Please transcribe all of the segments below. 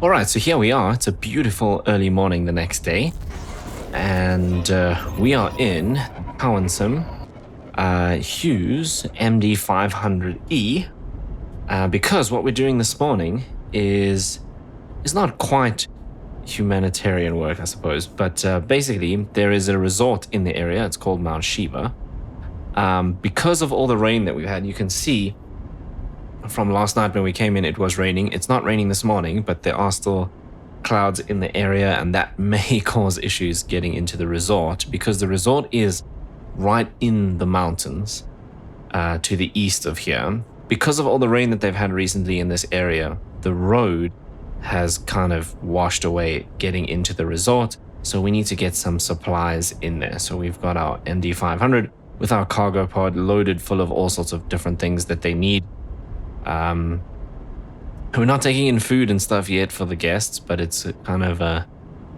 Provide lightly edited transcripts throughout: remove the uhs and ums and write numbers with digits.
All right, so here we are. It's a beautiful early morning the next day, and we are in Cowansim Hughes MD500E because what we're doing this morning is not quite humanitarian work, I suppose, but basically there is a resort in the area. It's called Mount Sheba. Because of all the rain that we've had, you can see from last night when we came in, it was raining. It's not raining this morning, but there are still clouds in the area, and that may cause issues getting into the resort because the resort is right in the mountains to the east of here. Because of all the rain that they've had recently in this area, the road has kind of washed away getting into the resort, so we need to get some supplies in there. So we've got our MD500 with our cargo pod loaded full of all sorts of different things that they need. We're not taking in food and stuff yet for the guests, but it's kind of a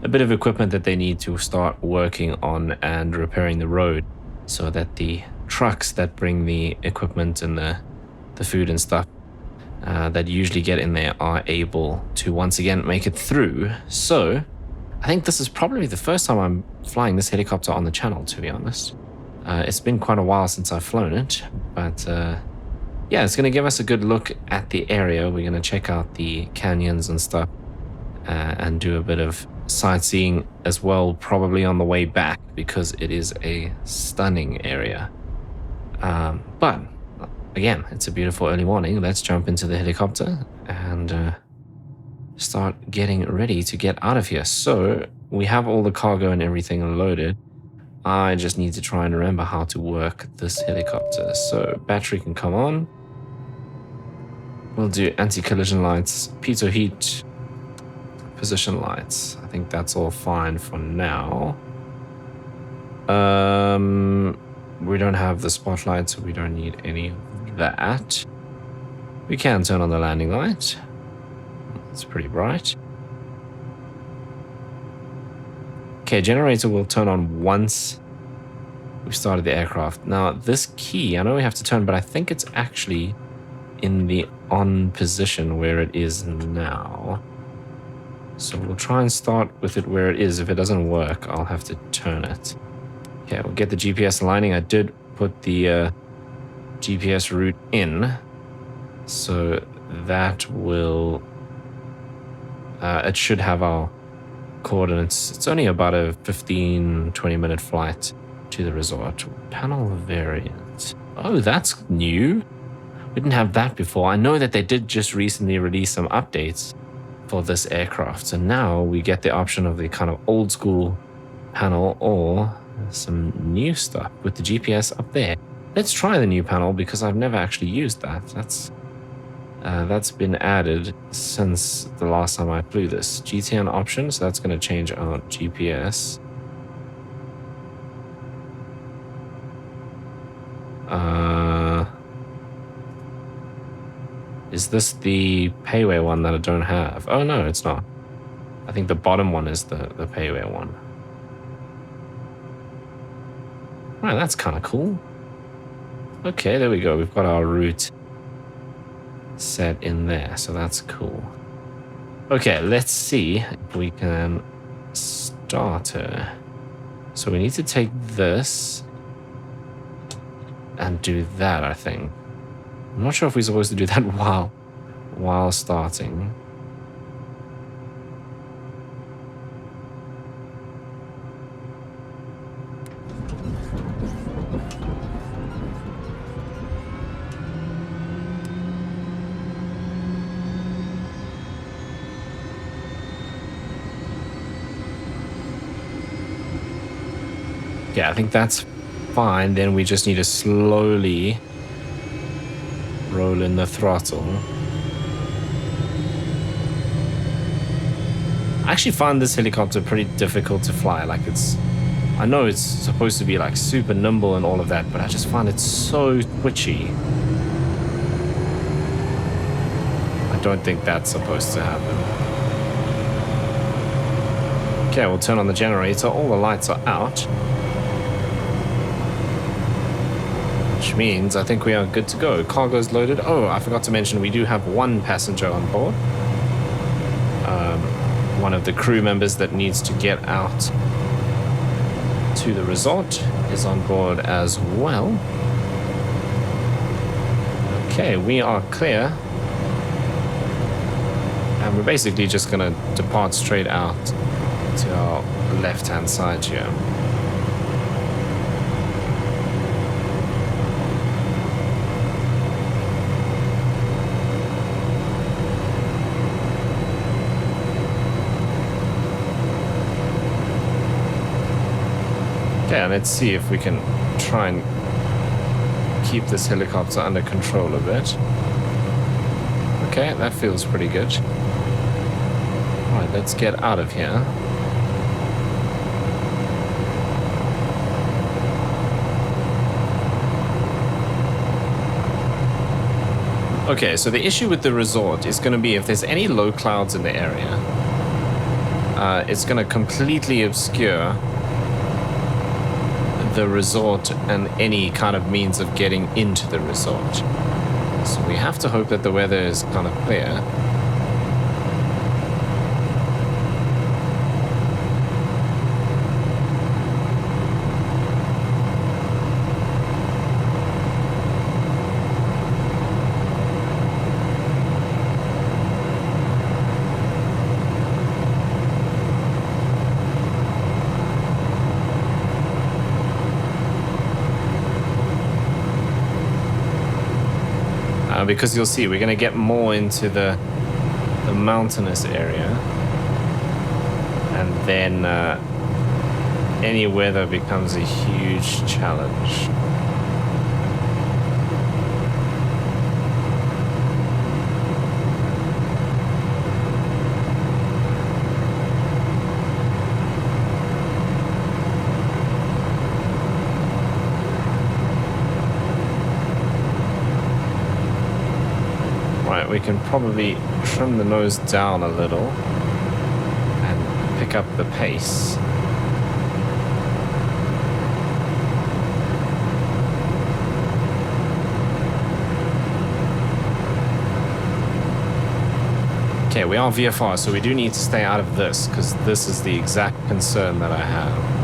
bit of equipment that they need to start working on and repairing the road so that the trucks that bring the equipment and the food and stuff that usually get in there are able to once again make it through. So I think this is probably the first time I'm flying this helicopter on the channel, to be honest. It's been quite a while since I've flown it, but yeah, it's going to give us a good look at the area. We're going to check out the canyons and stuff and do a bit of sightseeing as well, probably on the way back, because it is a stunning area. But again, it's a beautiful early morning. Let's jump into the helicopter and start getting ready to get out of here. So we have all the cargo and everything loaded. I just need to try and remember how to work this helicopter. So battery can come on. We'll do anti-collision lights, pitot heat, position lights. I think that's all fine for now. We don't have the spotlight, so we don't need any of that. We can turn on the landing light. It's pretty bright. Okay, generator will turn on once we've started the aircraft. Now, this key, I know we have to turn, but I think it's actually in the on position where it is now. So we'll try and start with it where it is. If it doesn't work, I'll have to turn it. Okay, we'll get the GPS aligning. I did put the GPS route in, so that will... it should have our coordinates. It's only about a 15-20 minute flight to the resort. Panel variant. Oh, that's new. We didn't have that before. I know that they did just recently release some updates for this aircraft, so now we get the option of the kind of old school panel or some new stuff with the GPS up there. Let's try the new panel because I've never actually used that. That's been added since the last time I flew this. GTN option, so that's going to change our GPS. Is this the payway one that I don't have? Oh no, it's not. I think the bottom one is the payway one. Right, that's kind of cool. Okay, there we go. We've got our route set in there, so that's cool. Okay, let's see if we can start her. So we need to take this and do that, I think. I'm not sure if we're supposed to do that while starting. Yeah, I think that's fine. Then we just need to slowly roll in the throttle. I actually find this helicopter pretty difficult to fly. Like I know it's supposed to be like super nimble and all of that, but I just find it so twitchy. I don't think that's supposed to happen. Okay, we'll turn on the generator. All the lights are out. Which means I think we are good to go. Cargo's loaded. Oh, I forgot to mention we do have one passenger on board. one of the crew members that needs to get out to the resort is on board as well. Okay, we are clear. And we're basically just going to depart straight out to our left-hand side here. Okay, let's see if we can try and keep this helicopter under control a bit. Okay, that feels pretty good. Alright, let's get out of here. Okay, so the issue with the resort is going to be if there's any low clouds in the area, it's going to completely obscure the resort and any kind of means of getting into the resort. So we have to hope that the weather is kind of clear. Because you'll see we're going to get more into the mountainous area, and then any weather becomes a huge challenge. We can probably trim the nose down a little and pick up the pace. Okay, we are VFR, so we do need to stay out of this, because this is the exact concern that I have.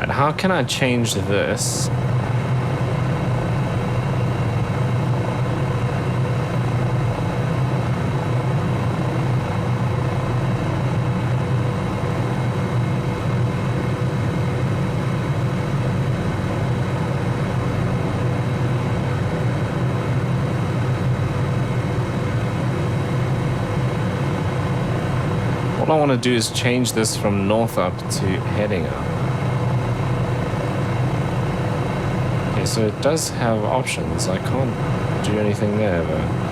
How can I change this? All I want to do is change this from north up to heading up. So it does have options. I can't do anything there though.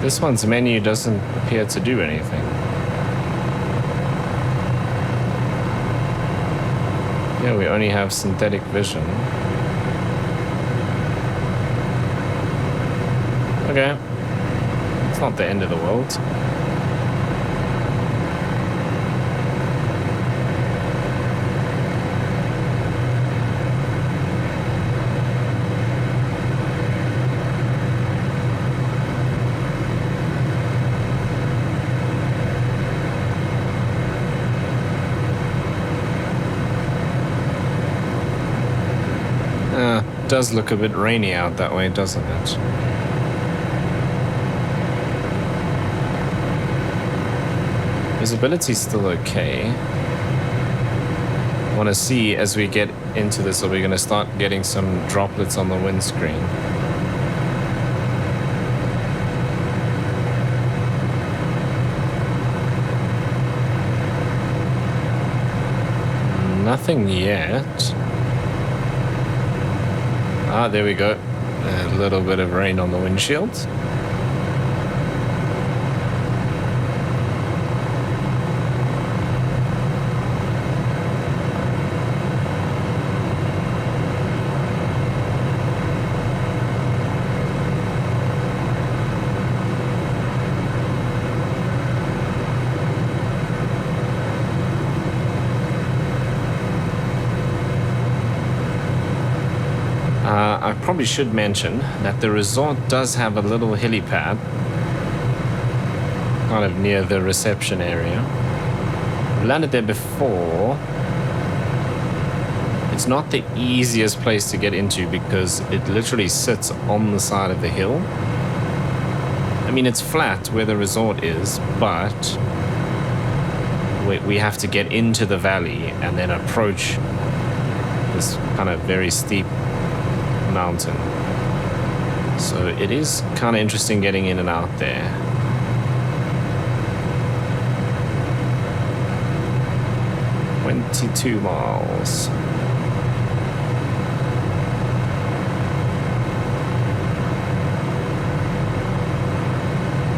This one's menu doesn't appear to do anything. Yeah, we only have synthetic vision. Okay. It's not the end of the world. Does look a bit rainy out that way, doesn't it? Visibility's still okay. I want to see as we get into this, are we going to start getting some droplets on the windscreen? Nothing yet. Ah, there we go. A little bit of rain on the windshield. I probably should mention that the resort does have a little helipad kind of near the reception area. We landed there before. It's not the easiest place to get into because it literally sits on the side of the hill. I mean, it's flat where the resort is, but we have to get into the valley and then approach this kind of very steep mountain. So it is kind of interesting getting in and out there. "22 miles.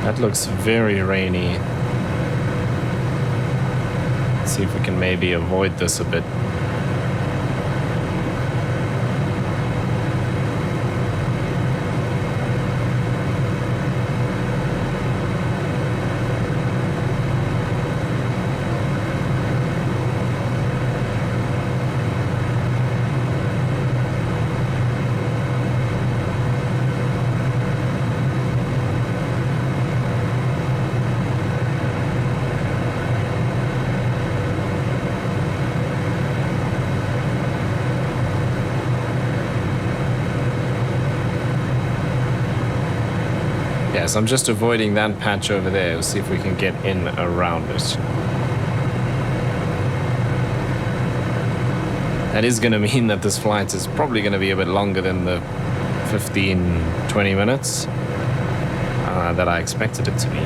That looks very rainy. Let's see if we can maybe avoid this a bit. Yes, I'm just avoiding that patch over there. We'll see if we can get in around it. That is going to mean that this flight is probably going to be a bit longer than the 15-20 minutes that I expected it to be.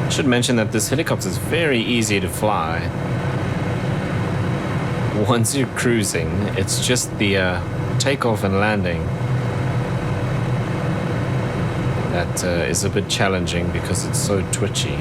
I should mention that this helicopter is very easy to fly. Once you're cruising, it's just the takeoff and landing that is a bit challenging because it's so twitchy.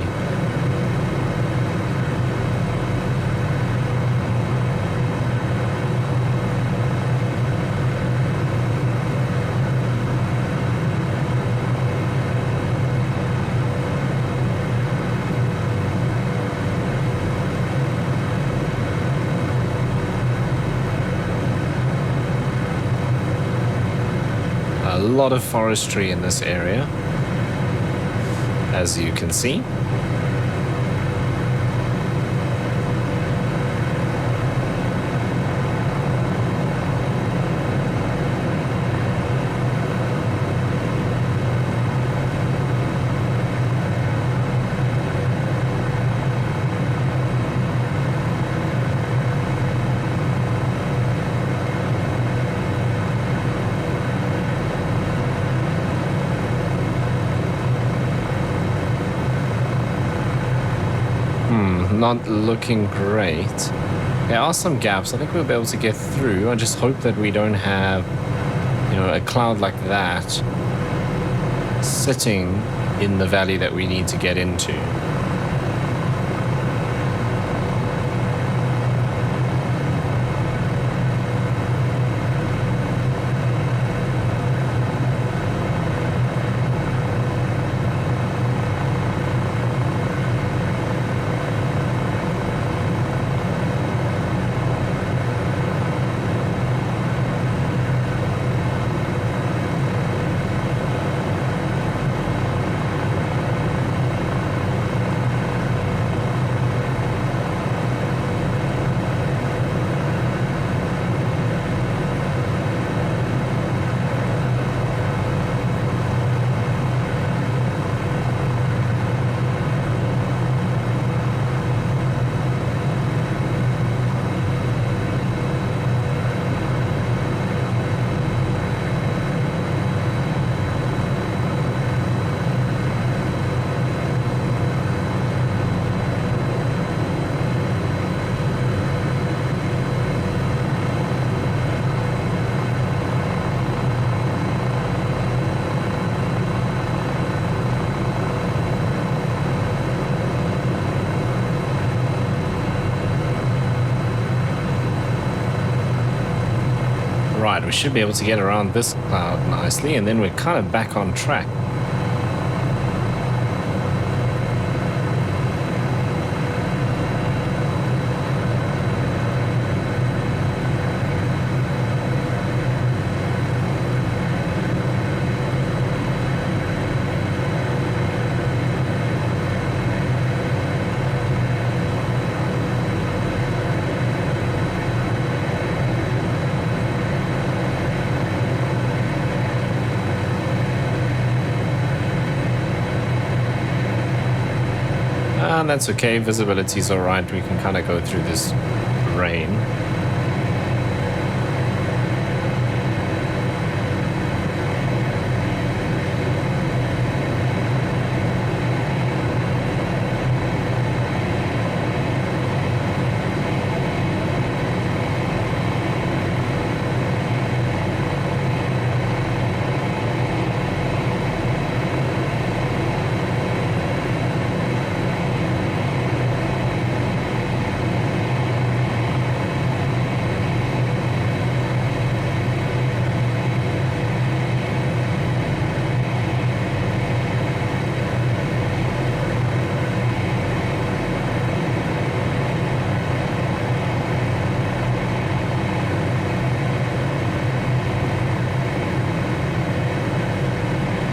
A lot of forestry in this area, as you can see. Not looking great. There are some gaps. I think we'll be able to get through. I just hope that we don't have, you know, a cloud like that sitting in the valley that we need to get into. Right, we should be able to get around this cloud nicely, and then we're kind of back on track. And that's okay, visibility's alright, we can kind of go through this rain.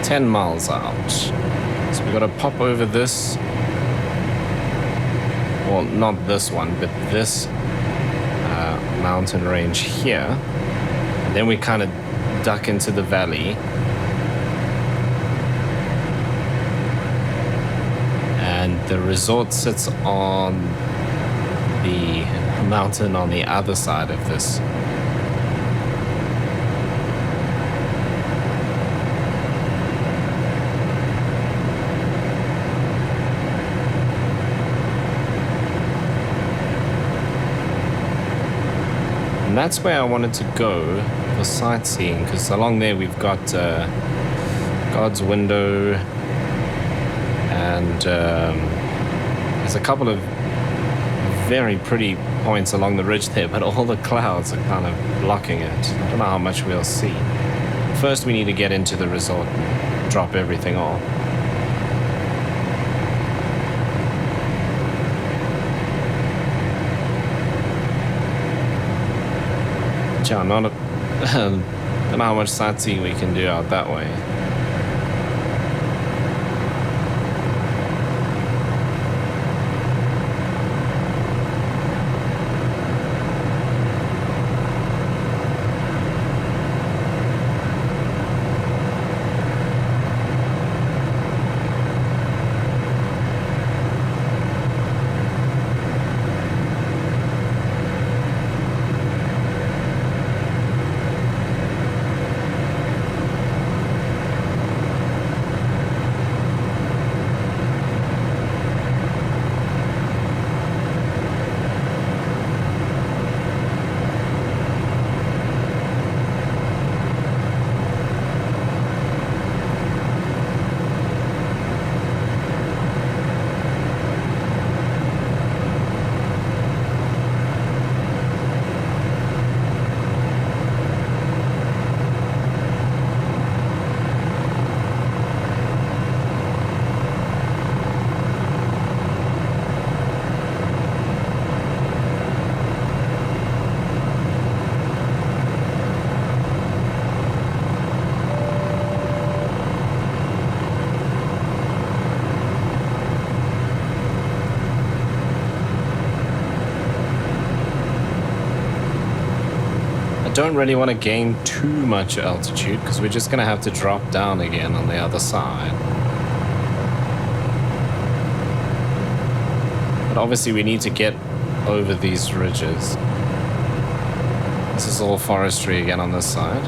Ten miles out. So we got to pop over this. Well, not this one, but this mountain range here. And then we kind of duck into the valley. And the resort sits on the mountain on the other side of this. And that's where I wanted to go for sightseeing, because along there we've got God's Window, and there's a couple of very pretty points along the ridge there, but all the clouds are kind of blocking it. I don't know how much we'll see. First we need to get into the resort and drop everything off. Yeah, not a, I don't know how much sightseeing we can do out that way. Don't really want to gain too much altitude because we're just going to have to drop down again on the other side. But obviously we need to get over these ridges. This is all forestry again on this side.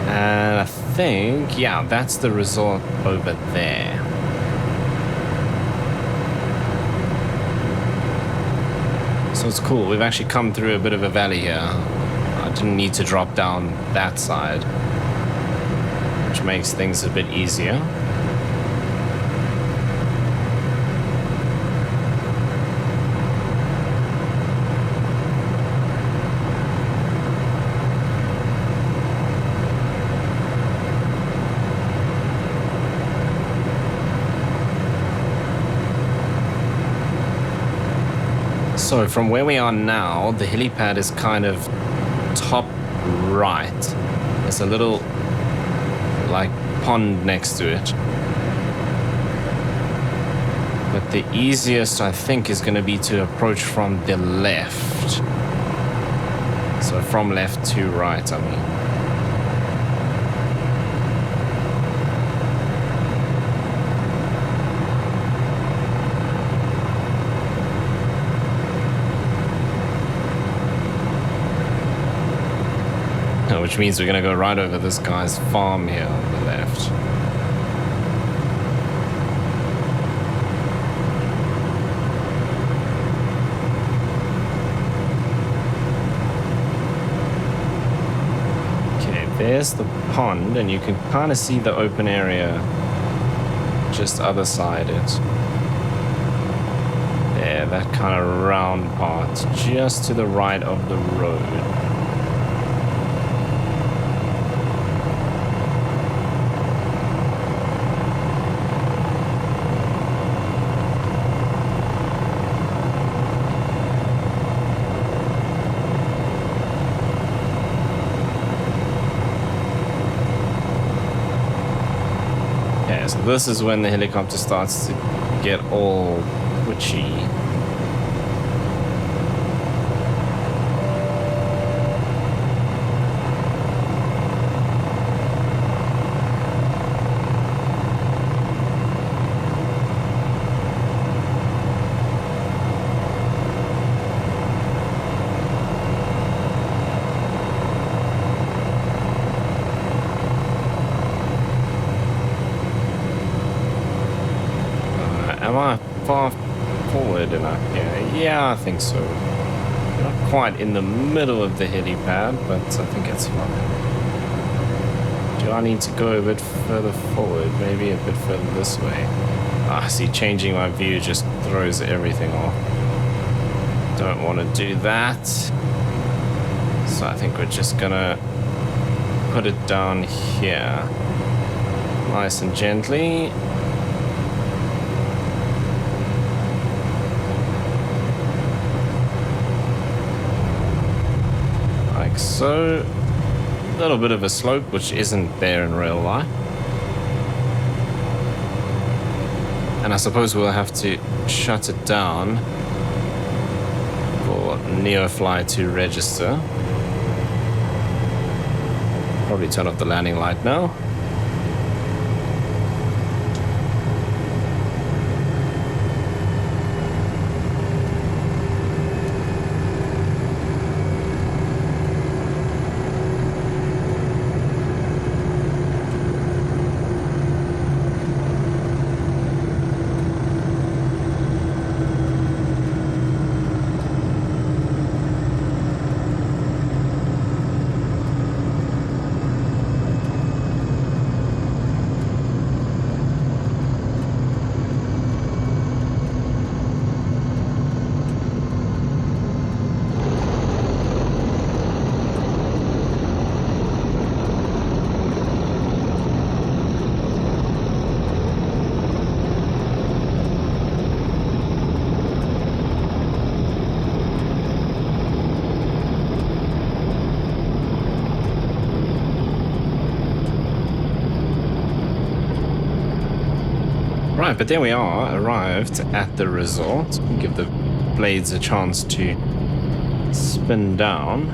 And I think, yeah, that's the resort over there. So it's cool, we've actually come through a bit of a valley here. I didn't need to drop down that side, which makes things a bit easier. So from where we are now, the helipad is kind of top right. There's a little like pond next to it. But the easiest, I think, is going to be to approach from the left. So from left to right, I mean. Which means we're going to go right over this guy's farm here on the left. Okay, there's the pond, and you can kind of see the open area just other side it. There, that kind of round part, just to the right of the road. So this is when the helicopter starts to get all twitchy. Am I far forward enough here? Yeah, I think so. Not quite in the middle of the helipad, but I think it's fine. Do I need to go a bit further forward? Maybe a bit further this way. Ah, see, changing my view just throws everything off. Don't want to do that. So I think we're just gonna put it down here. Nice and gently. So, a little bit of a slope, which isn't there in real life. And I suppose we'll have to shut it down for Neofly to register. Probably turn off the landing light now. Right, but there we are, arrived at the resort. Give the blades a chance to spin down.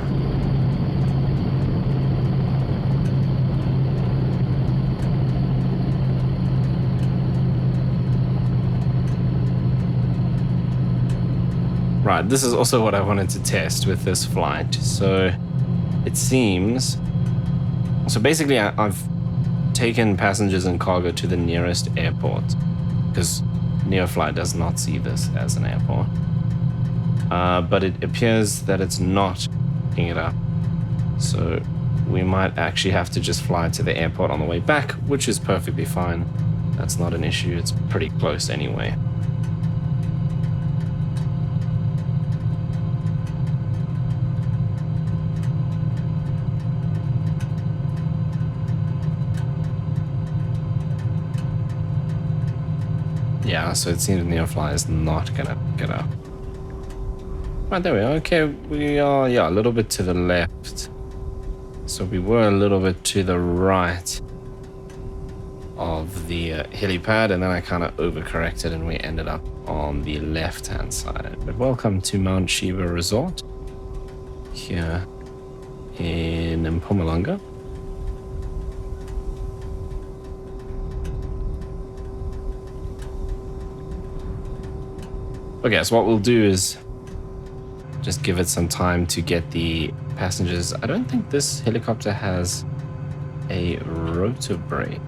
Right, this is also what I wanted to test with this flight. So it seems... So basically I've taken passengers and cargo to the nearest airport, because Neofly does not see this as an airport. But it appears that it's not picking it up. So we might actually have to just fly to the airport on the way back, which is perfectly fine. That's not an issue. It's pretty close anyway. Yeah, so it seems Neofly is not gonna pick it up. Right, there we are. Okay, we are, yeah, a little bit to the left. So we were a little bit to the right of the helipad, and then I kind of overcorrected and we ended up on the left-hand side. But welcome to Mount Sheba Resort here in Mpumalanga. Okay, so what we'll do is just give it some time to get the passengers. I don't think this helicopter has a rotor brake.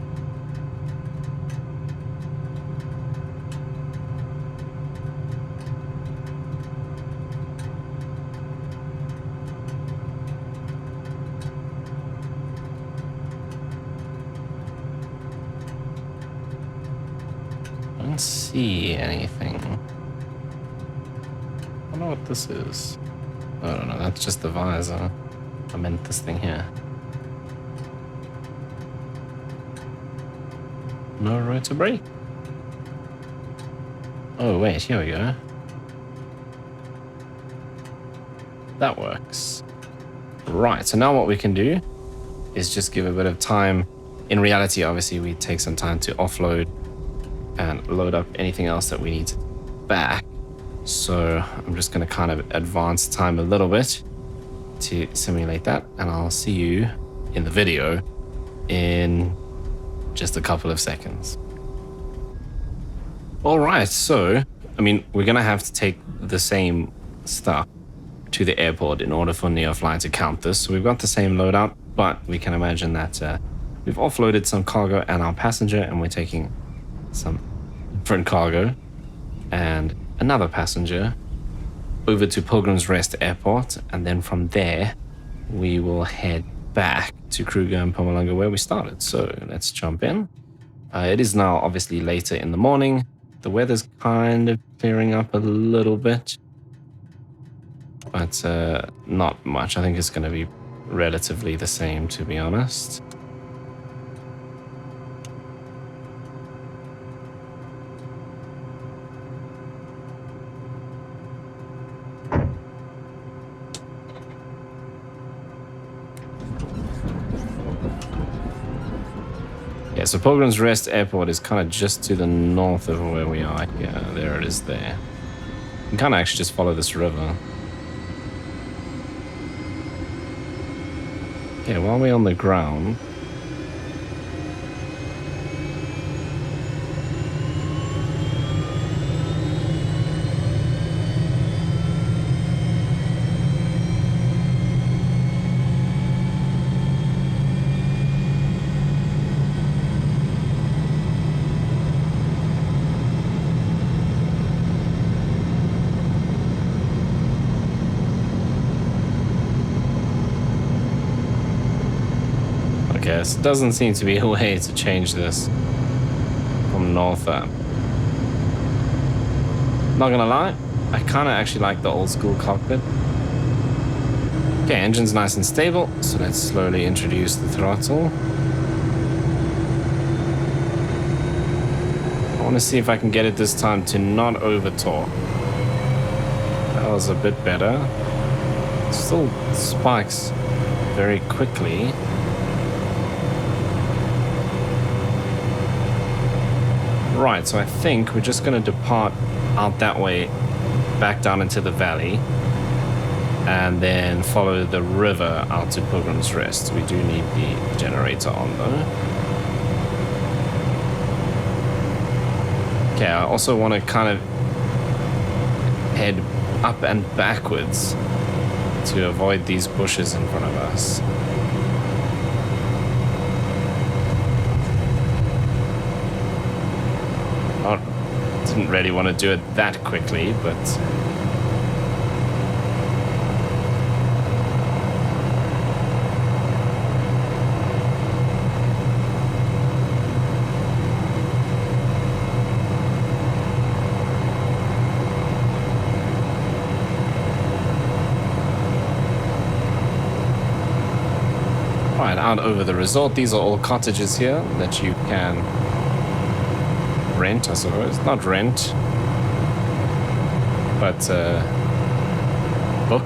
I don't see anything. I don't know what this is. I don't know, that's just the visor. I meant this thing here. No rotor brake. Oh wait, here we go. That works. Right, so now what we can do is just give a bit of time. In reality, obviously, we take some time to offload and load up anything else that we need back. So I'm just going to kind of advance time a little bit to simulate that, and I'll see you in the video in just a couple of seconds. All right, so, I mean, we're going to have to take the same stuff to the airport in order for Neofly to count this. So we've got the same loadout, but we can imagine that we've offloaded some cargo and our passenger, and we're taking some different cargo and another passenger over to Pilgrim's Rest Airport, and then from there we will head back to Kruger and Mpumalanga where we started. So let's jump in. It is now obviously later in the morning. The weather's kind of clearing up a little bit, but not much. I think it's going to be relatively the same, to be honest. Yeah, so Pilgrim's Rest Airport is kind of just to the north of where we are. Yeah, there it is there. You can kind of actually just follow this river. Okay, while we're on the ground, there doesn't seem to be a way to change this from north up. Not gonna lie, I kind of actually like the old school cockpit. Okay, engine's nice and stable, so let's slowly introduce the throttle. I want to see if I can get it this time to not over torque. That was a bit better. It still spikes very quickly. Right, so I think we're just going to depart out that way, back down into the valley, and then follow the river out to Pilgrim's Rest. We do need the generator on though. Okay, I also want to kind of head up and backwards to avoid these bushes in front of us. Didn't really want to do it that quickly, but right, out over the resort. These are all cottages here that you can rent, I suppose. Not rent, but Oh.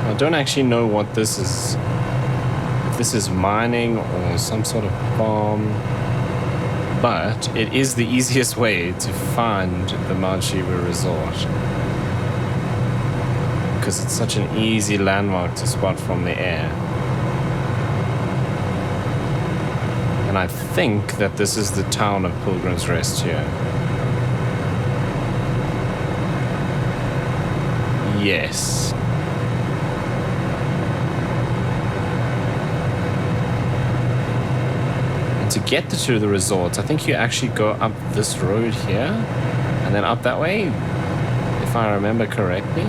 I don't actually know what this is. If this is mining or some sort of farm. But it is the easiest way to find the Mount Sheba Resort. Because it's such an easy landmark to spot from the air. And I think that this is the town of Pilgrim's Rest here. Yes. To get to the resorts, I think you actually go up this road here and then up that way, if I remember correctly,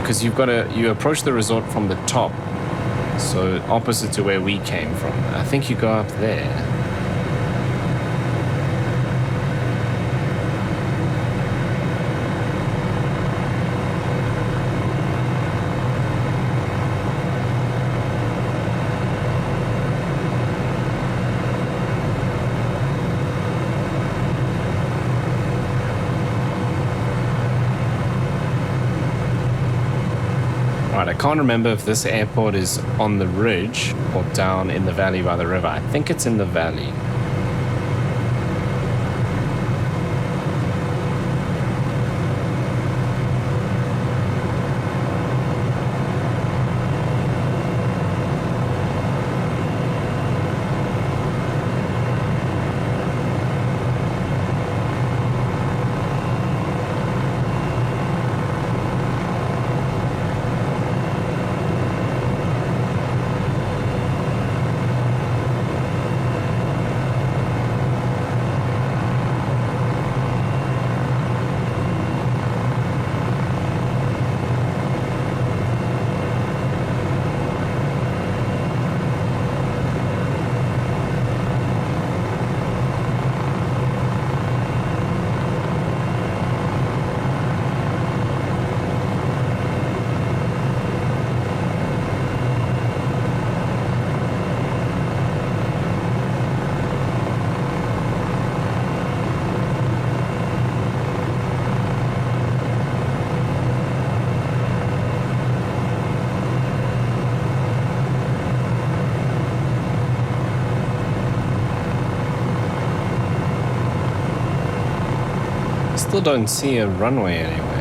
because you approach the resort from the top, so opposite to where we came from. I think you go up there. I can't remember if this airport is on the ridge or down in the valley by the river. I think it's in the valley. Still don't see a runway anywhere.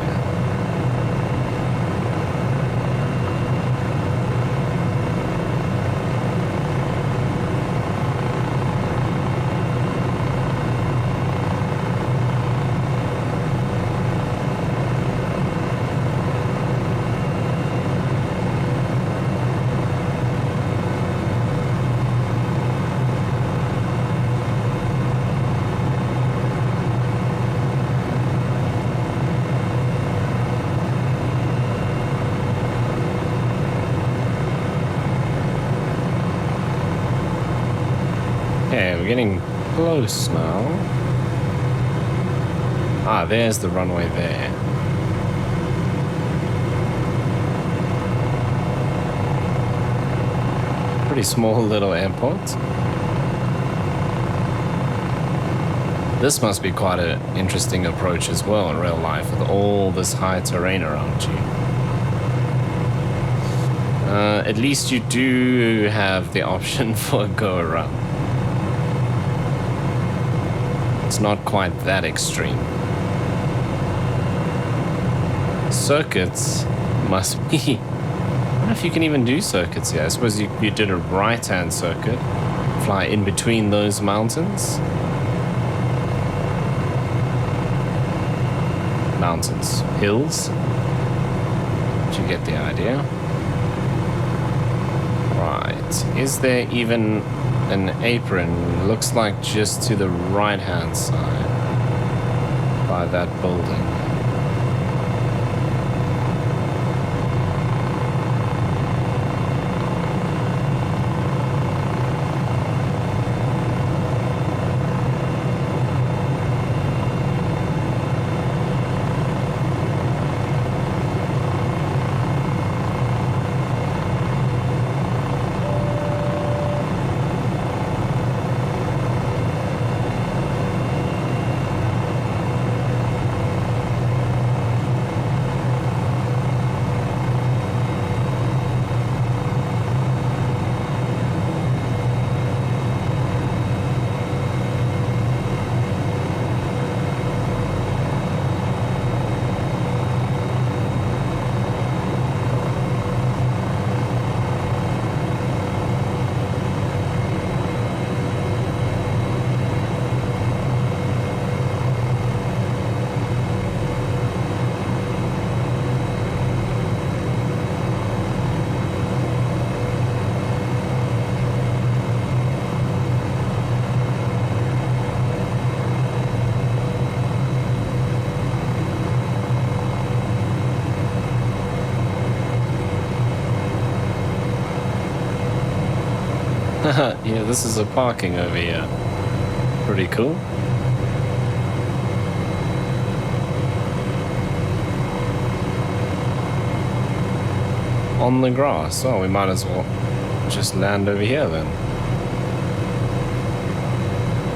We're getting close now. Ah, there's the runway there. Pretty small little airport. This must be quite an interesting approach as well in real life with all this high terrain around you. At least you do have the option for a go around. It's not quite that extreme. Circuits must be... I don't know if you can even do circuits here. I suppose you did a right-hand circuit, fly in between those mountains. mountains, hills. Did you get the idea? Right. Is there even an apron? Looks like just to the right-hand side by that building. Yeah, this is a parking over here. Pretty cool. On the grass. Oh, we might as well just land over here then.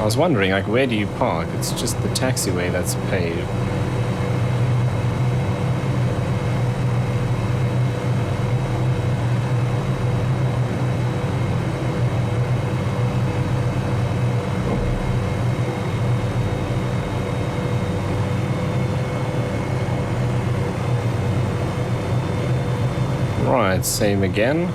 I was wondering, like, where do you park? It's just the taxiway that's paved. Right, same again.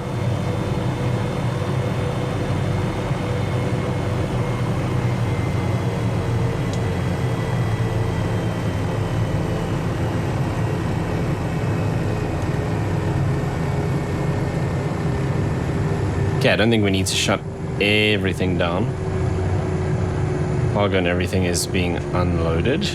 Okay, I don't think we need to shut everything down. Cargo and everything is being unloaded.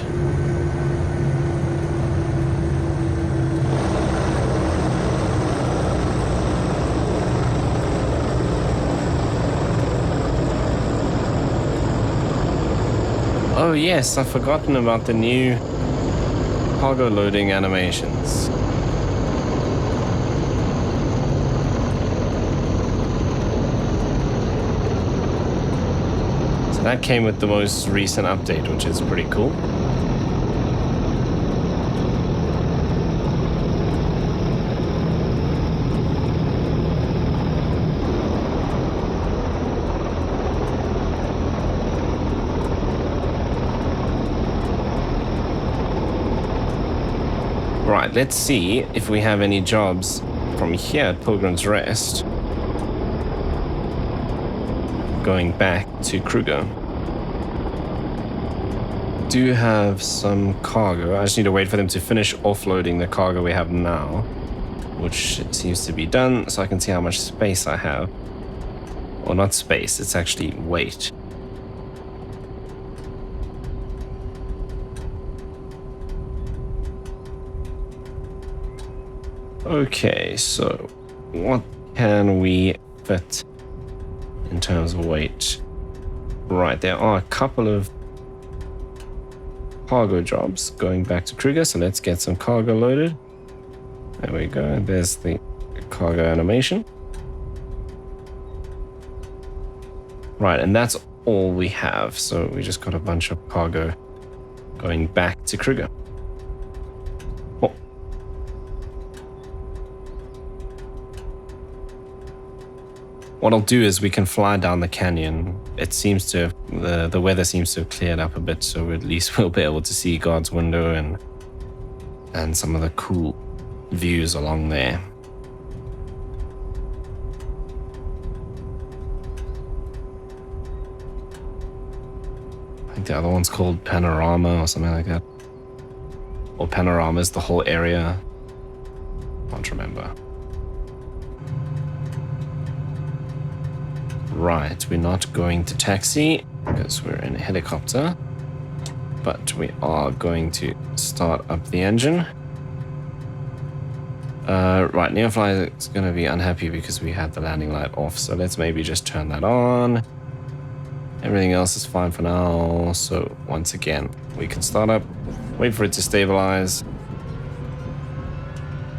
Oh yes, I've forgotten about the new cargo loading animations. So that came with the most recent update, which is pretty cool. Right, let's see if we have any jobs from here at Pilgrim's Rest going back to Kruger. Do have some cargo. I just need to wait for them to finish offloading the cargo we have now, which seems to be done, so I can see how much space I have. Or not space, it's actually weight. Okay, so what can we fit in terms of weight? Right, there are a couple of cargo jobs going back to Kruger, so let's get some cargo loaded. There we go, there's the cargo animation. Right, and that's all we have, so we just got a bunch of cargo going back to Kruger. What I'll do is we can fly down the canyon. It seems to have, the weather seems to have cleared up a bit, so at least we'll be able to see God's window and some of the cool views along there. I think the other one's called Panorama or something like that. or panoramas, the whole area. Can't remember. Right, we're not going to taxi because we're in a helicopter, but we are going to start up the engine. Right, Neofly is going to be unhappy because we had the landing light off, so let's maybe just turn that on. Everything else is fine for now, so once again, we can start up, wait for it to stabilize,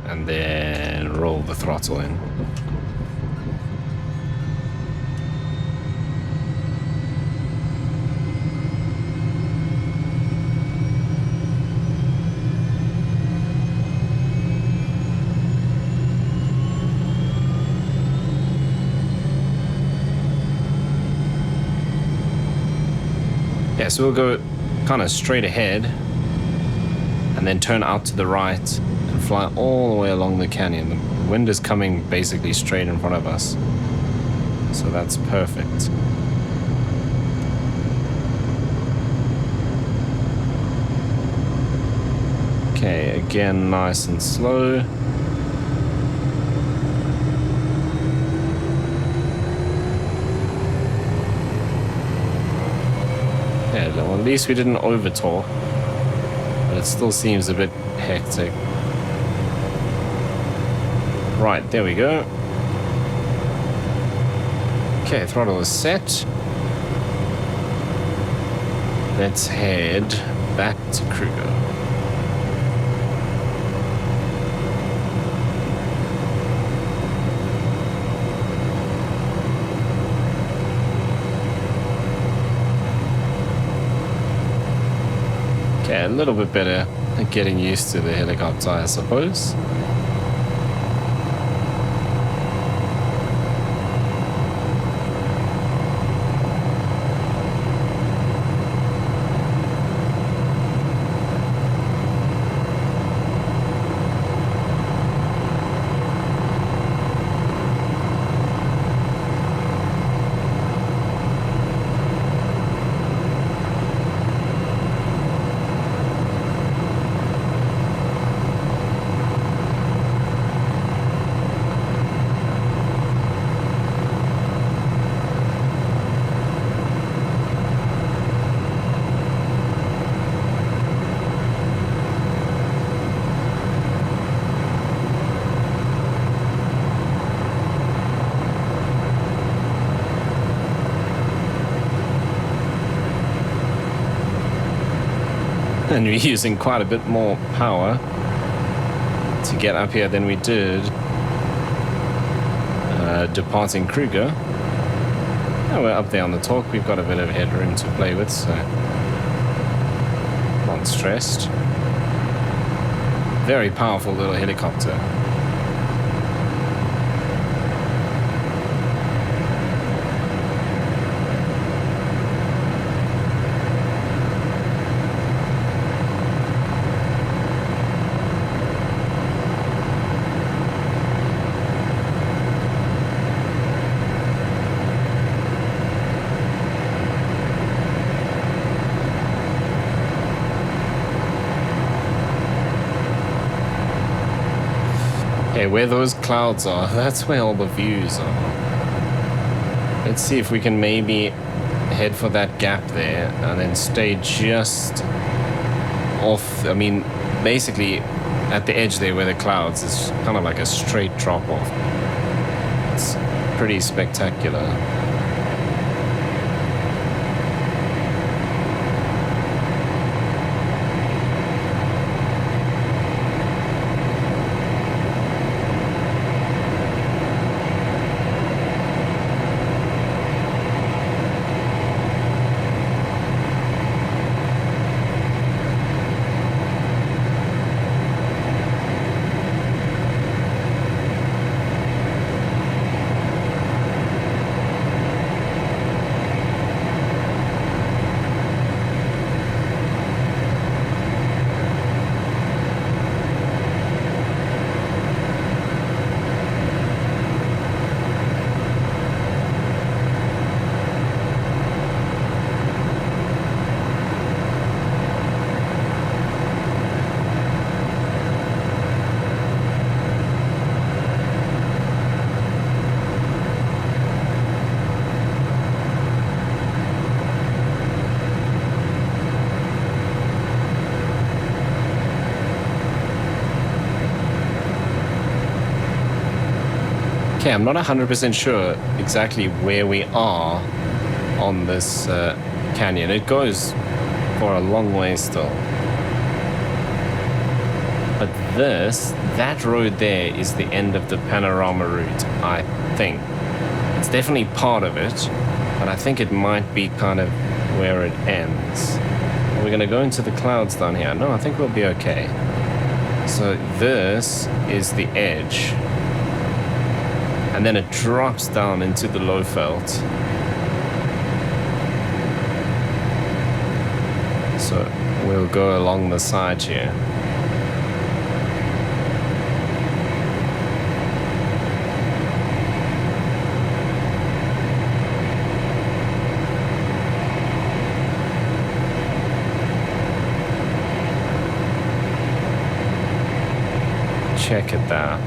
and then roll the throttle in. Yeah, so we'll go kind of straight ahead and then turn out to the right and fly all the way along the canyon. The wind is coming basically straight in front of us, so that's perfect. Okay, again, nice and slow. Yeah, well, at least we didn't over-talk, but it still seems a bit hectic. Right, there we go. Okay, throttle is set. Let's head back to Kruger. Okay, a little bit better at getting used to the helicopter, I suppose. And we're using quite a bit more power to get up here than we did departing Kruger. Now we're up there on the torque. We've got a bit of headroom to play with, so not stressed. Very powerful little helicopter. Okay, where those clouds are, that's where all the views are. Let's see if we can maybe head for that gap there and then stay just off. I mean, basically at the edge there where the clouds is kind of like a straight drop off. It's pretty spectacular. Okay, I'm not 100% sure exactly where we are on this canyon. It goes for a long way still. But that road there is the end of the panorama route, I think. It's definitely part of it, but I think it might be kind of where it ends. Are we going to go into the clouds down here? No, I think we'll be okay. So this is the edge. And then it drops down into the low veld. So we'll go along the side here. Check it out.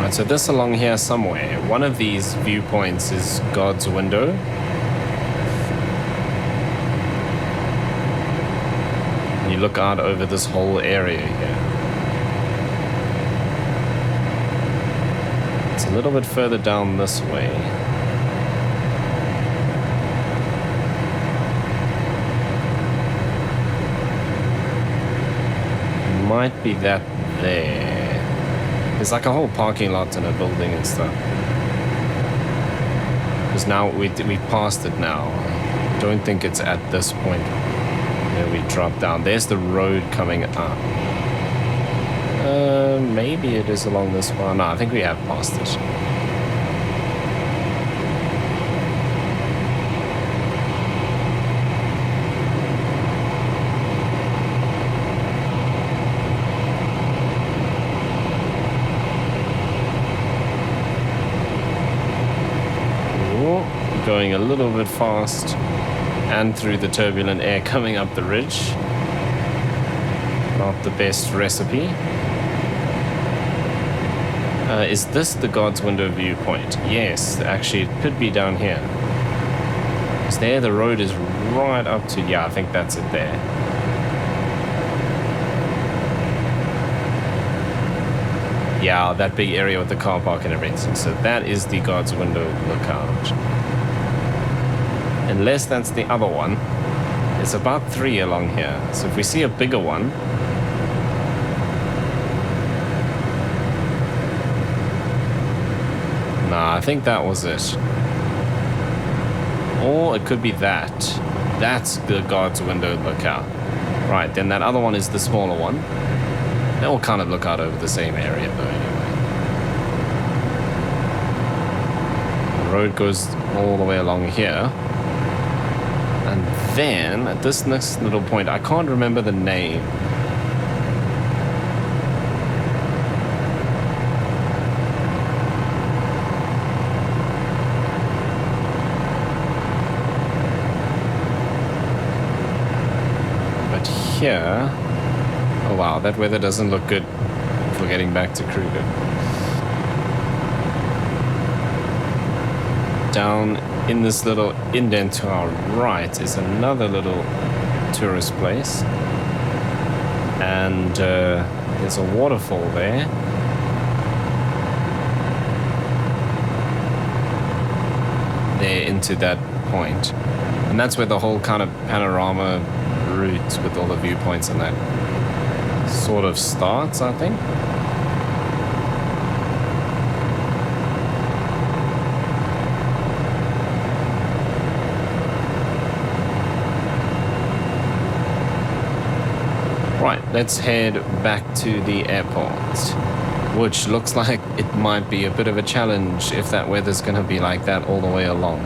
Right, so this along here somewhere, one of these viewpoints is God's window. You look out over this whole area here. It's a little bit further down this way. Might be that there. There's like a whole parking lot and a building and stuff. Because now we passed it now. I don't think it's at this point. We drop down. There's the road coming up. Maybe it is along this one. No, I think we have passed it. Ooh, going a little bit fast. And through the turbulent air coming up the ridge. Not the best recipe. Is this the God's Window viewpoint? Yes, actually it could be down here. Because there the road is right up to, yeah, I think that's it there. Yeah, that big area with the car park and everything. So that is the God's Window lookout. Unless that's the other one. It's about 3 along here. So if we see a bigger one. Nah, I think that was it. Or it could be that. That's the God's Window lookout. Right, then that other one is the smaller one. They all kind of look out over the same area though anyway. The road goes all the way along here. And then, at this next little point, I can't remember the name. But here... Oh wow, that weather doesn't look good for getting back to Kruger. Down in this little indent to our right is another little tourist place. And there's a waterfall there. There into that point. And that's where the whole kind of panorama route with all the viewpoints and that sort of starts, I think. Right, let's head back to the airport, which looks like it might be a bit of a challenge if that weather's going to be like that all the way along.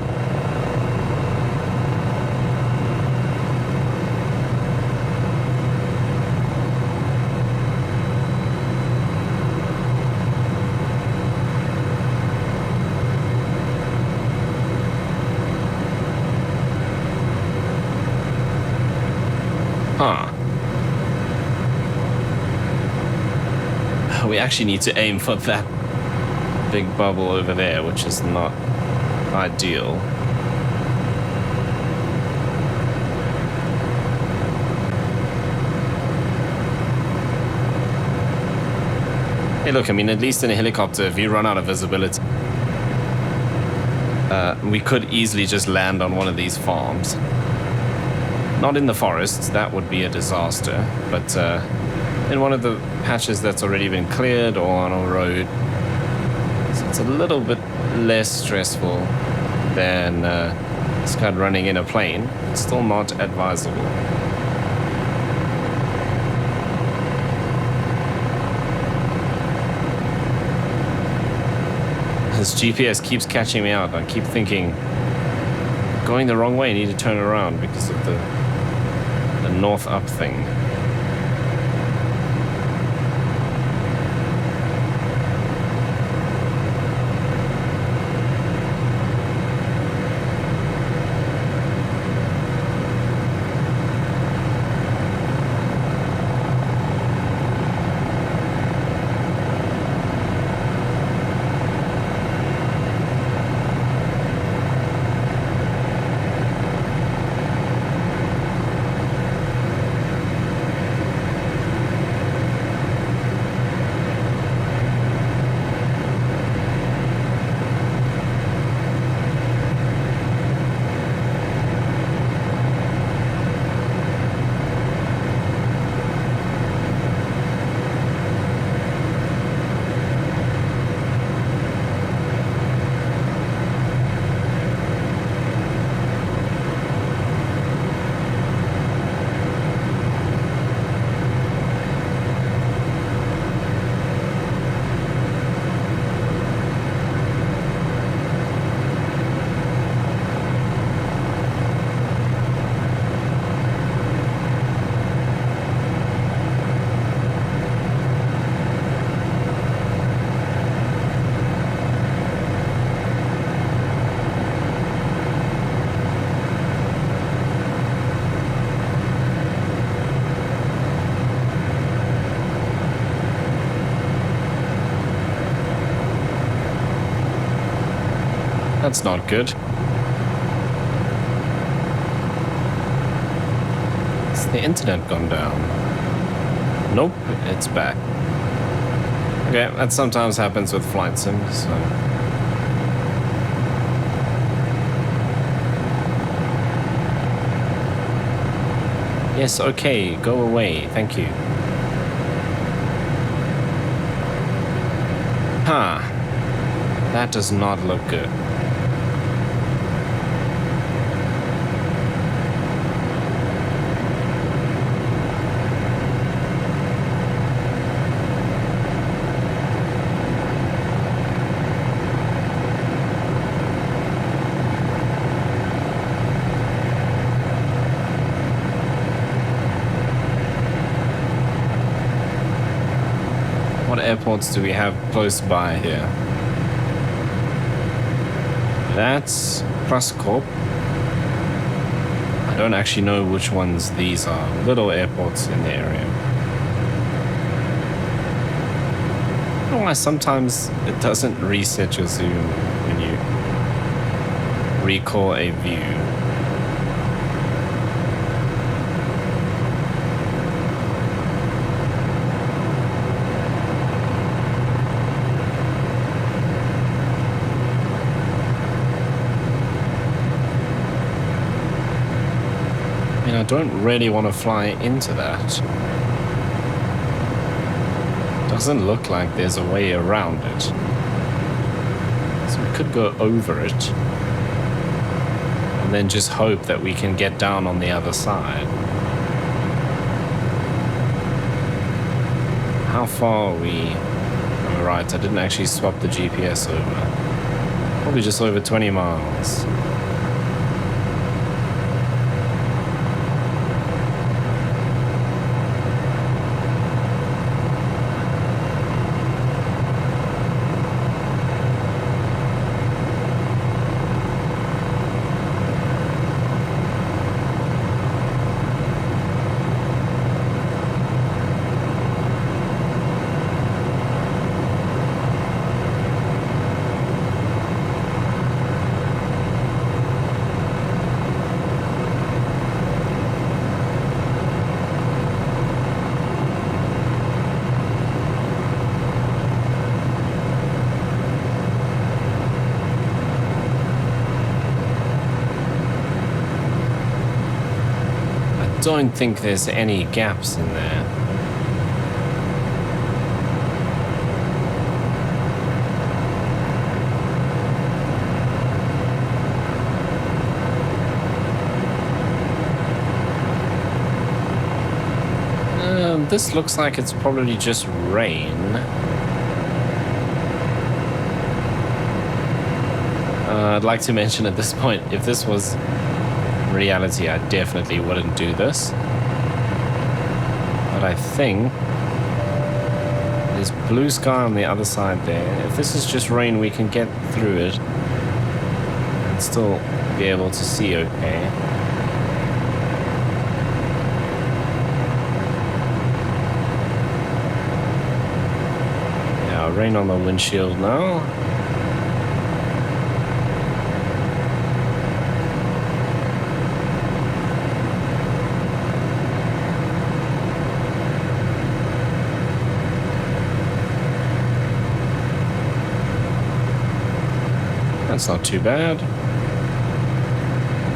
Huh. actually need to aim for that big bubble over there, which is not ideal. Hey, look, I mean, at least in a helicopter, if you run out of visibility, we could easily just land on one of these farms. Not in the forests, that would be a disaster, but in one of the patches that's already been cleared or on a road. So it's a little bit less stressful than Scud running in a plane. It's still not advisable. This GPS keeps catching me out. I keep thinking, going the wrong way, I need to turn around because of the north up thing. That's not good. Has the internet gone down? Nope, it's back. Okay, that sometimes happens with flight sims, so... Yes, okay, go away, thank you. Huh. That does not look good. What airports do we have close by here? That's Pruscorp. I don't actually know which ones these are. Little airports in the area. I don't know why sometimes it doesn't reset your zoom when you recall a view. I don't really want to fly into that. Doesn't look like there's a way around it. So we could go over it. And then just hope that we can get down on the other side. How far are we? Oh, right, I didn't actually swap the GPS over. Probably just over 20 miles. don't think there's any gaps in there. This looks like it's probably just rain. I'd like to mention at this point, if this was reality, I definitely wouldn't do this. But I think there's blue sky on the other side there. If this is just rain, we can get through it and still be able to see okay. Rain on the windshield now. That's not too bad.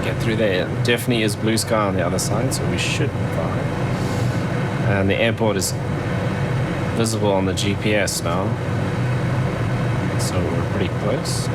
Get through there. Definitely is blue sky on the other side, so we should be fine. And the airport is visible on the GPS now, so we're pretty close.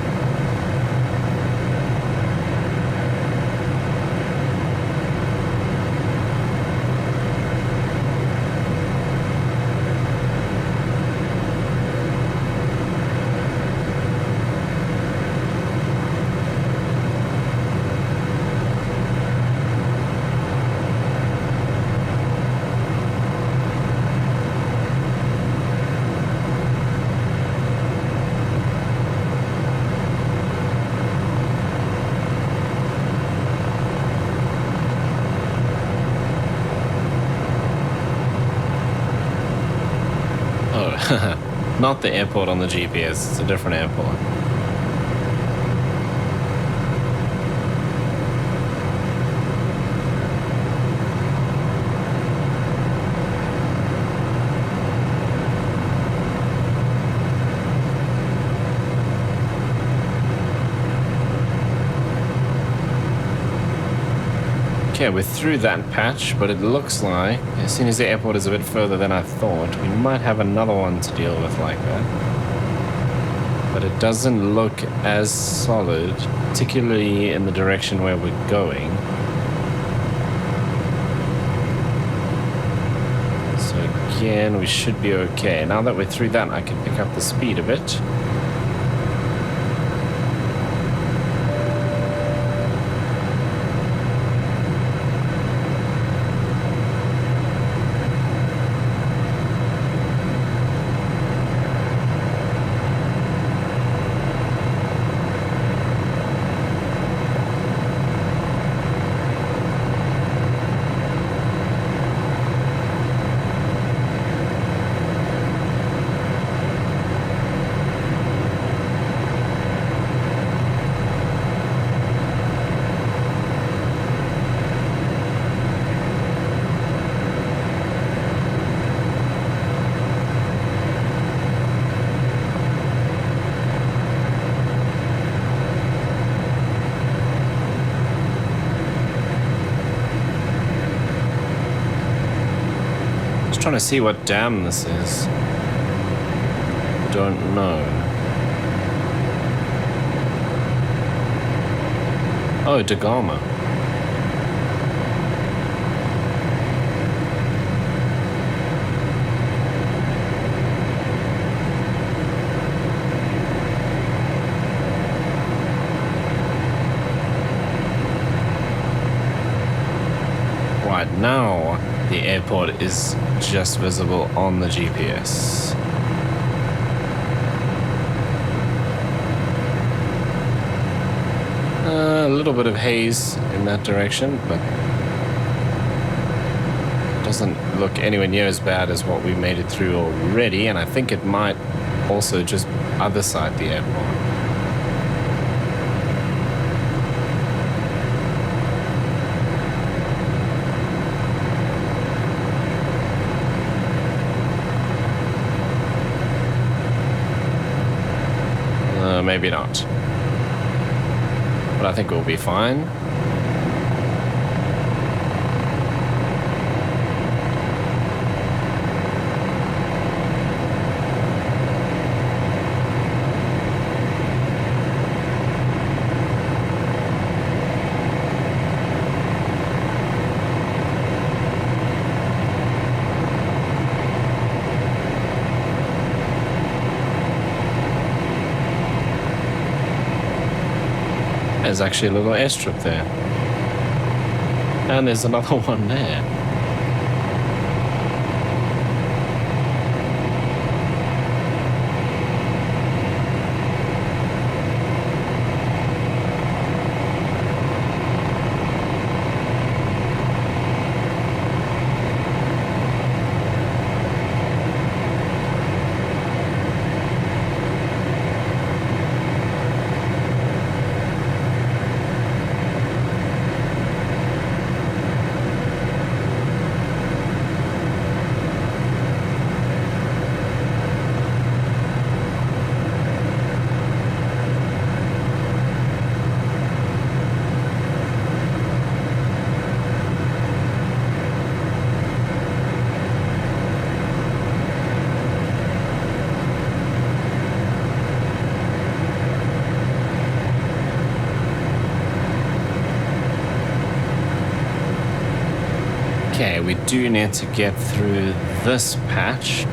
Not the airport on the GPS, it's a different airport. Okay, we're through that patch, but it looks like as soon as the airport is a bit further than I thought, we might have another one to deal with like that. But it doesn't look as solid, particularly in the direction where we're going. So again, we should be okay. Now that we're through that, I can pick up the speed a bit. Trying to see what dam this is. Don't know. Oh, Dagama. Right now, the airport is just visible on the GPS. A little bit of haze in that direction, but doesn't look anywhere near as bad as what we made it through already, and I think it might also just other side the airport. Maybe not. But I think we'll be fine. there's actually a little airstrip there. And there's another one there. Okay, we do need to get through this patch,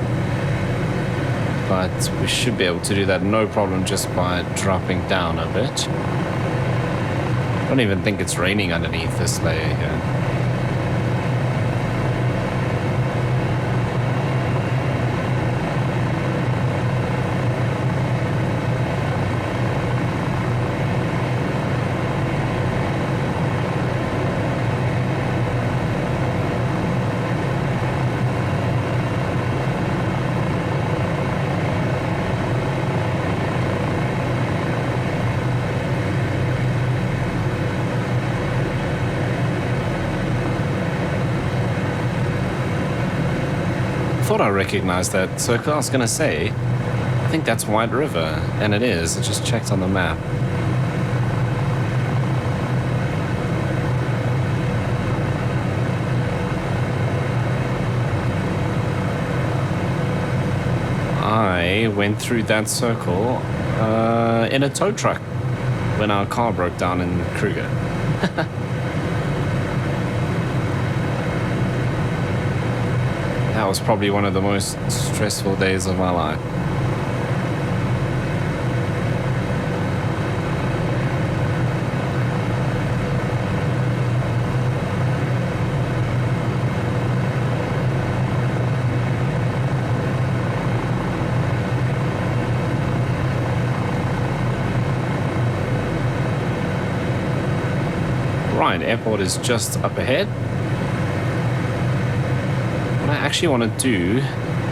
but we should be able to do that no problem just by dropping down a bit. I don't even think it's raining underneath this layer here. I thought I recognized that circle. I was gonna say, I think that's White River, and it is. I just checked on the map. I went through that circle in a tow truck when our car broke down in Kruger. That was probably one of the most stressful days of my life. Right, airport is just up ahead. What I actually want to do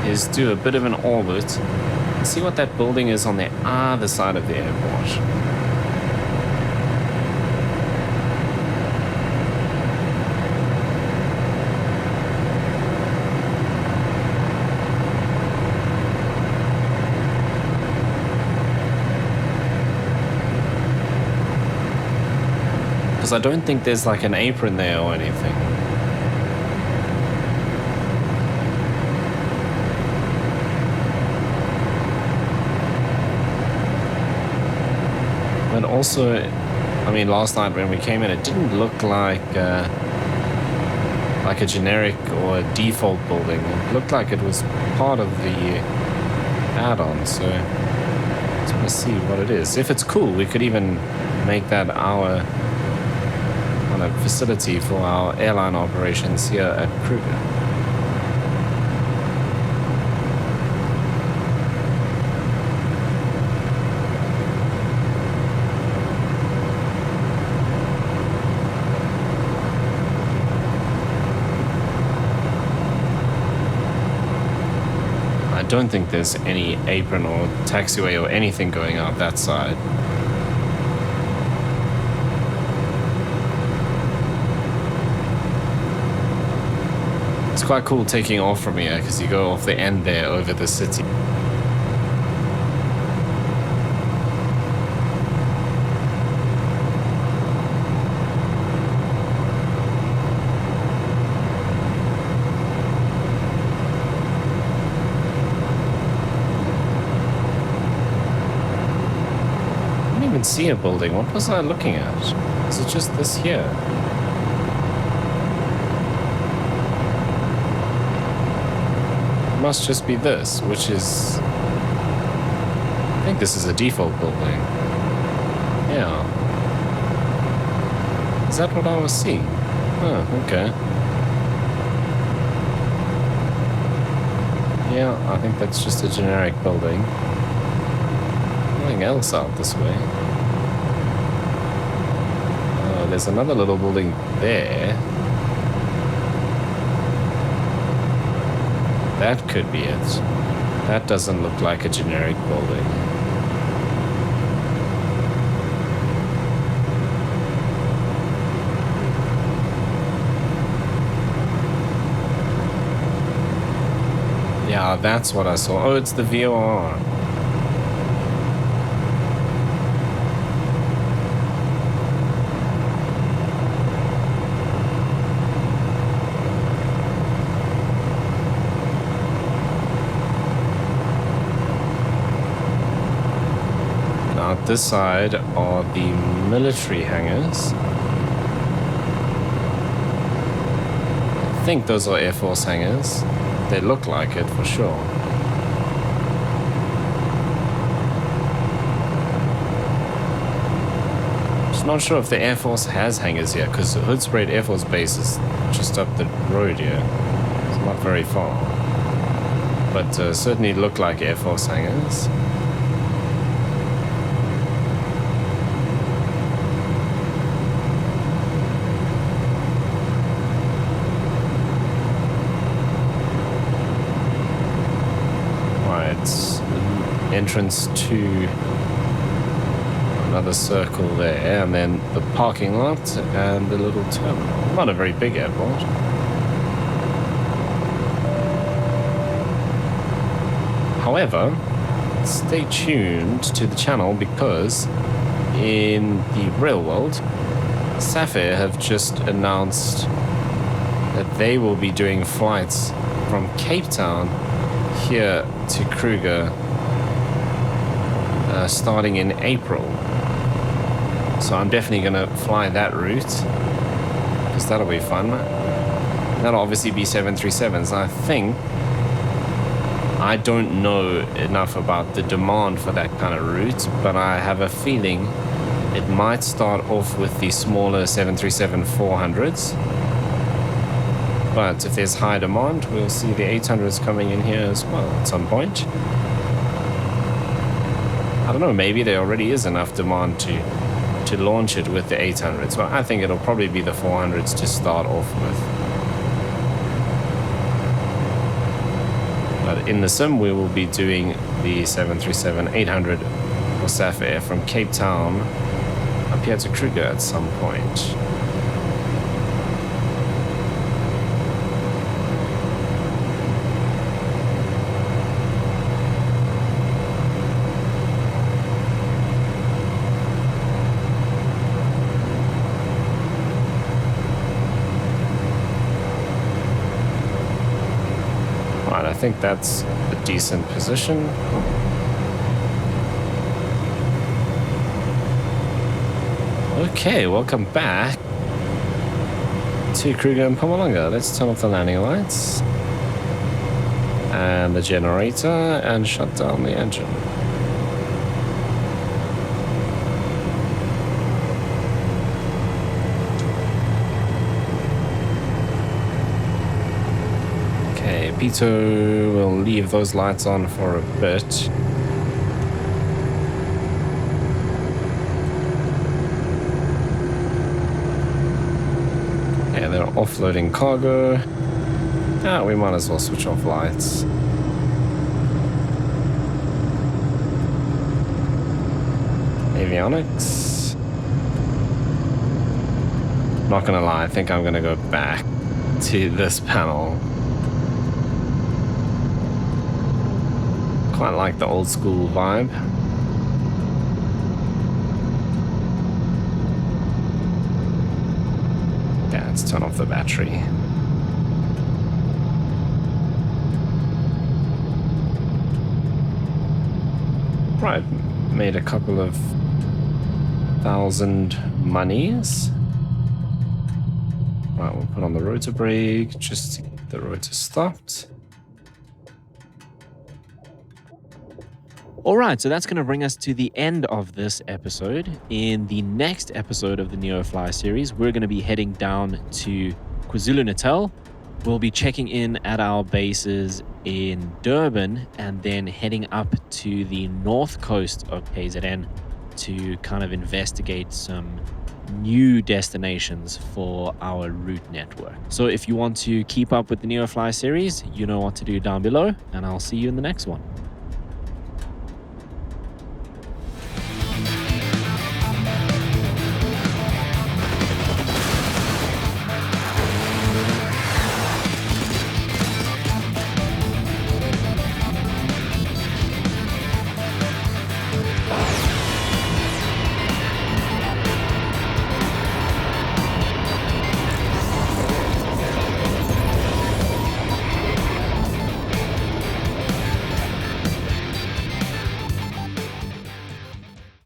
is do a bit of an orbit and see what that building is on the other side of the airport. Because I don't think there's like an apron there or anything. And also, I mean, last night when we came in, it didn't look like a generic or a default building. It looked like it was part of the add-on, so I just want to see what it is. If it's cool, we could even make that our kind of facility for our airline operations here at Kruger. I don't think there's any apron or taxiway or anything going out that side. It's quite cool taking off from here because you go off the end there over the city. See a building. What was I looking at? Is it just this here? It must just be this, which is... I think this is a default building. Yeah. Is that what I was seeing? Oh, okay. Yeah, I think that's just a generic building. Nothing else out this way. There's another little building there. That could be it. That doesn't look like a generic building. Yeah, that's what I saw. Oh, it's the VOR. Now, this side are the military hangars. I think those are Air Force hangars. They look like it for sure. Just not sure if the Air Force has hangars here, because Hoodspruit Air Force Base is just up the road here. It's not very far. But certainly look like Air Force hangars. Entrance to another circle there, and then the parking lot and the little terminal. Not a very big airport. However, stay tuned to the channel, because in the real world, Sapphire have just announced that they will be doing flights from Cape Town here to Kruger starting in April. So I'm definitely going to fly that route, because that'll be fun. That'll obviously be 737s. I don't know enough about the demand for that kind of route, but I have a feeling it might start off with the smaller 737-400s. But if there's high demand, we'll see the 800s coming in here as well at some point. I don't know, maybe there already is enough demand to launch it with the 800s, but I think it'll probably be the 400s to start off with. But in the sim, we will be doing the 737-800 for Sapphire from Cape Town up here to Kruger at some point. I think that's a decent position. Okay, welcome back to Kruger and Mpumalanga. Let's turn off the landing lights and the generator and shut down the engine. Pito will leave those lights on for a bit. Yeah, they're offloading cargo. Ah, we might as well switch off lights. Avionics. Not gonna lie, I think I'm gonna go back to this panel. Quite like the old school vibe. Yeah, let's turn off the battery. Right, made a couple of thousand monies. Right, we'll put on the rotor brake just to get the rotor stopped. All right, so that's going to bring us to the end of this episode. In the next episode of the Neofly series, we're going to be heading down to KwaZulu-Natal. We'll be checking in at our bases in Durban and then heading up to the north coast of KZN to kind of investigate some new destinations for our route network. So if you want to keep up with the Neofly series, you know what to do down below, and I'll see you in the next one.